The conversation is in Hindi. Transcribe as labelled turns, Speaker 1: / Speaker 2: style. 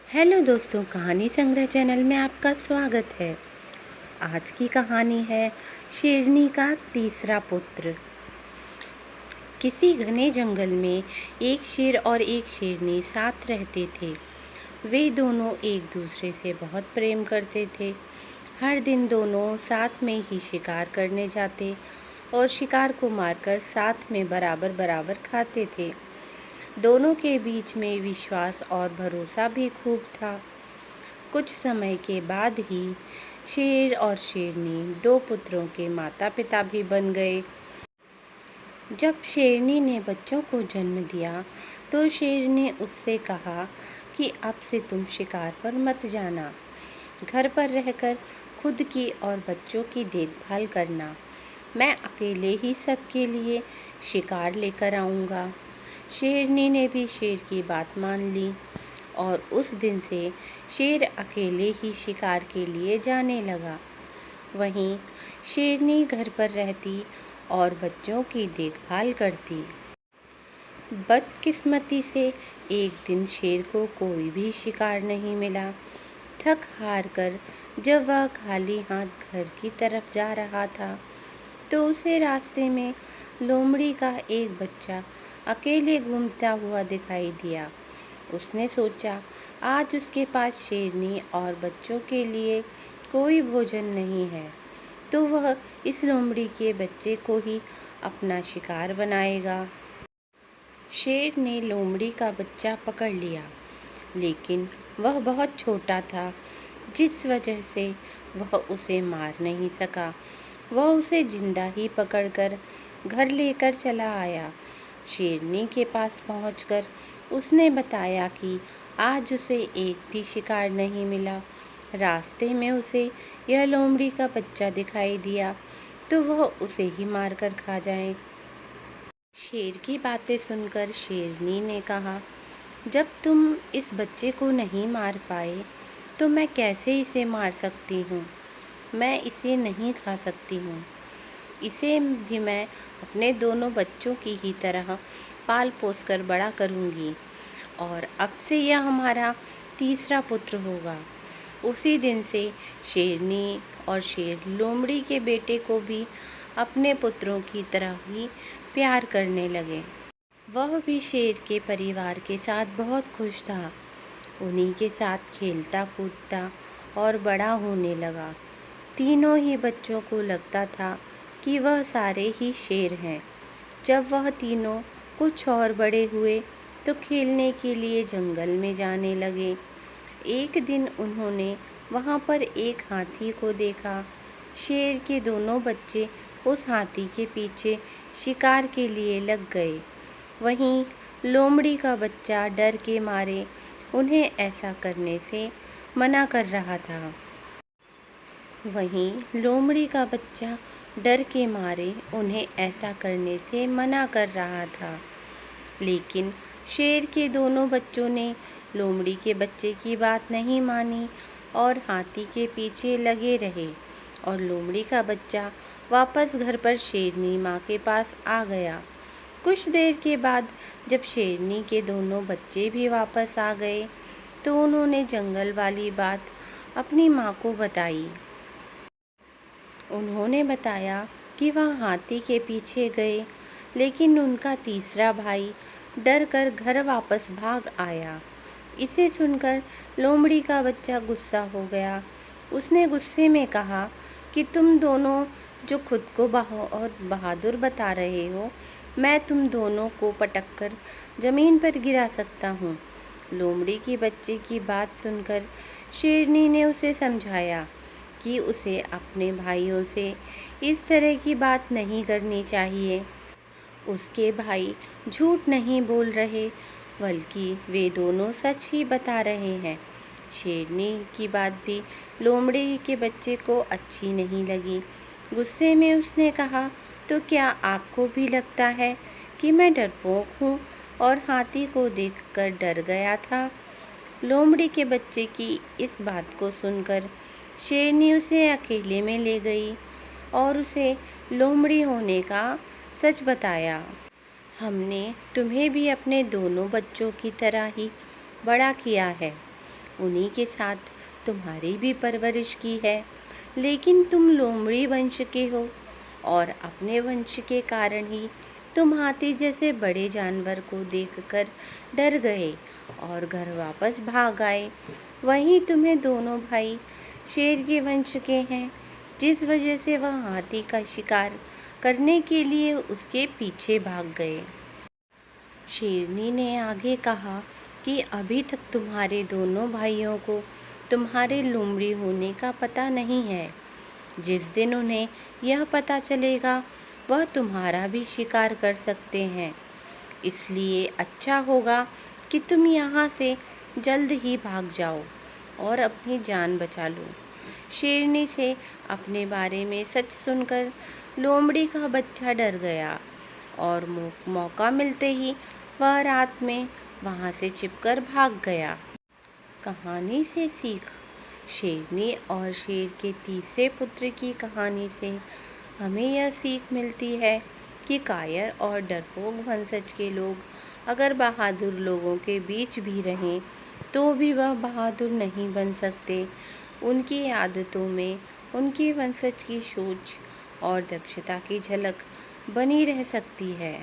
Speaker 1: हेलो दोस्तों, कहानी संग्रह चैनल में आपका स्वागत है। आज की कहानी है शेरनी का तीसरा पुत्र। किसी घने जंगल में एक शेर और एक शेरनी साथ रहते थे। वे दोनों एक दूसरे से बहुत प्रेम करते थे। हर दिन दोनों साथ में ही शिकार करने जाते और शिकार को मारकर साथ में बराबर बराबर खाते थे। दोनों के बीच में विश्वास और भरोसा भी खूब था। कुछ समय के बाद ही शेर और शेरनी दो पुत्रों के माता पिता भी बन गए। जब शेरनी ने बच्चों को जन्म दिया तो शेर ने उससे कहा कि अब से तुम शिकार पर मत जाना, घर पर रहकर खुद की और बच्चों की देखभाल करना। मैं अकेले ही सबके लिए शिकार लेकर आऊँगा। शेरनी ने भी शेर की बात मान ली और उस दिन से शेर अकेले ही शिकार के लिए जाने लगा। वहीं शेरनी घर पर रहती और बच्चों की देखभाल करती। बदकिस्मती से एक दिन शेर को कोई भी शिकार नहीं मिला। थक हार कर जब वह खाली हाथ घर की तरफ जा रहा था तो उसे रास्ते में लोमड़ी का एक बच्चा अकेले घूमता हुआ दिखाई दिया। उसने सोचा आज उसके पास शेरनी और बच्चों के लिए कोई भोजन नहीं है, तो वह इस लोमड़ी के बच्चे को ही अपना शिकार बनाएगा। शेर ने लोमड़ी का बच्चा पकड़ लिया, लेकिन वह बहुत छोटा था, जिस वजह से वह उसे मार नहीं सका। वह उसे जिंदा ही पकड़कर घर लेकर चला आया। शेरनी के पास पहुंचकर उसने बताया कि आज उसे एक भी शिकार नहीं मिला। रास्ते में उसे यह लोमड़ी का बच्चा दिखाई दिया, तो वह उसे ही मारकर खा जाए। शेर की बातें सुनकर शेरनी ने कहा, जब तुम इस बच्चे को नहीं मार पाए तो मैं कैसे इसे मार सकती हूँ। मैं इसे नहीं खा सकती हूँ। इसे भी मैं अपने दोनों बच्चों की ही तरह पाल पोस कर बड़ा करूँगी और अब से यह हमारा तीसरा पुत्र होगा। उसी दिन से शेरनी और शेर लोमड़ी के बेटे को भी अपने पुत्रों की तरह ही प्यार करने लगे। वह भी शेर के परिवार के साथ बहुत खुश था। उन्हीं के साथ खेलता कूदता और बड़ा होने लगा। तीनों ही बच्चों को लगता था कि वह सारे ही शेर हैं। जब वह तीनों कुछ और बड़े हुए तो खेलने के लिए जंगल में जाने लगे। एक दिन उन्होंने वहाँ पर एक हाथी को देखा। शेर के दोनों बच्चे उस हाथी के पीछे शिकार के लिए लग गए। वहीं लोमड़ी का बच्चा डर के मारे उन्हें ऐसा करने से मना कर रहा था। वहीं लोमड़ी का बच्चा डर के मारे उन्हें ऐसा करने से मना कर रहा था, लेकिन शेर के दोनों बच्चों ने लोमड़ी के बच्चे की बात नहीं मानी और हाथी के पीछे लगे रहे और लोमड़ी का बच्चा वापस घर पर शेरनी माँ के पास आ गया। कुछ देर के बाद जब शेरनी के दोनों बच्चे भी वापस आ गए तो उन्होंने जंगल वाली बात अपनी माँ को बताई। उन्होंने बताया कि वह हाथी के पीछे गए, लेकिन उनका तीसरा भाई डर कर घर वापस भाग आया। इसे सुनकर लोमड़ी का बच्चा गुस्सा हो गया। उसने गुस्से में कहा कि तुम दोनों जो खुद को बहुत बहादुर बता रहे हो, मैं तुम दोनों को पटक कर ज़मीन पर गिरा सकता हूँ। लोमड़ी की बच्चे की बात सुनकर शेरनी ने उसे समझाया कि उसे अपने भाइयों से इस तरह की बात नहीं करनी चाहिए। उसके भाई झूठ नहीं बोल रहे, बल्कि वे दोनों सच ही बता रहे हैं। शेरनी की बात भी लोमड़ी के बच्चे को अच्छी नहीं लगी। गुस्से में उसने कहा, तो क्या आपको भी लगता है कि मैं डरपोक हूँ और हाथी को देखकर डर गया था। लोमड़ी के बच्चे की इस बात को सुनकर शेरनी उसे अकेले में ले गई और उसे लोमड़ी होने का सच बताया। हमने तुम्हें भी अपने दोनों बच्चों की तरह ही बड़ा किया है। उन्हीं के साथ तुम्हारी भी परवरिश की है, लेकिन तुम लोमड़ी वंश के हो और अपने वंश के कारण ही तुम हाथी जैसे बड़े जानवर को देखकर डर गए और घर वापस भाग आए। वहीं तुम्हें दोनों भाई शेर के वंश के हैं, जिस वजह से वह हाथी का शिकार करने के लिए उसके पीछे भाग गए। शेरनी ने आगे कहा कि अभी तक तुम्हारे दोनों भाइयों को तुम्हारे लोमड़ी होने का पता नहीं है। जिस दिन उन्हें यह पता चलेगा, वह तुम्हारा भी शिकार कर सकते हैं। इसलिए अच्छा होगा कि तुम यहाँ से जल्द ही भाग जाओ और अपनी जान बचा लो। शेरनी से अपने बारे में सच सुनकर लोमड़ी का बच्चा डर गया और मौका मिलते ही वह रात में वहाँ से छिपकर भाग गया। कहानी से सीख। शेरनी और शेर के तीसरे पुत्र की कहानी से हमें यह सीख मिलती है कि कायर और डरपोक वंशज के लोग अगर बहादुर लोगों के बीच भी रहें तो भी वह बहादुर नहीं बन सकते। उनकी आदतों में उनके वंशज की सोच और दक्षता की झलक बनी रह सकती है।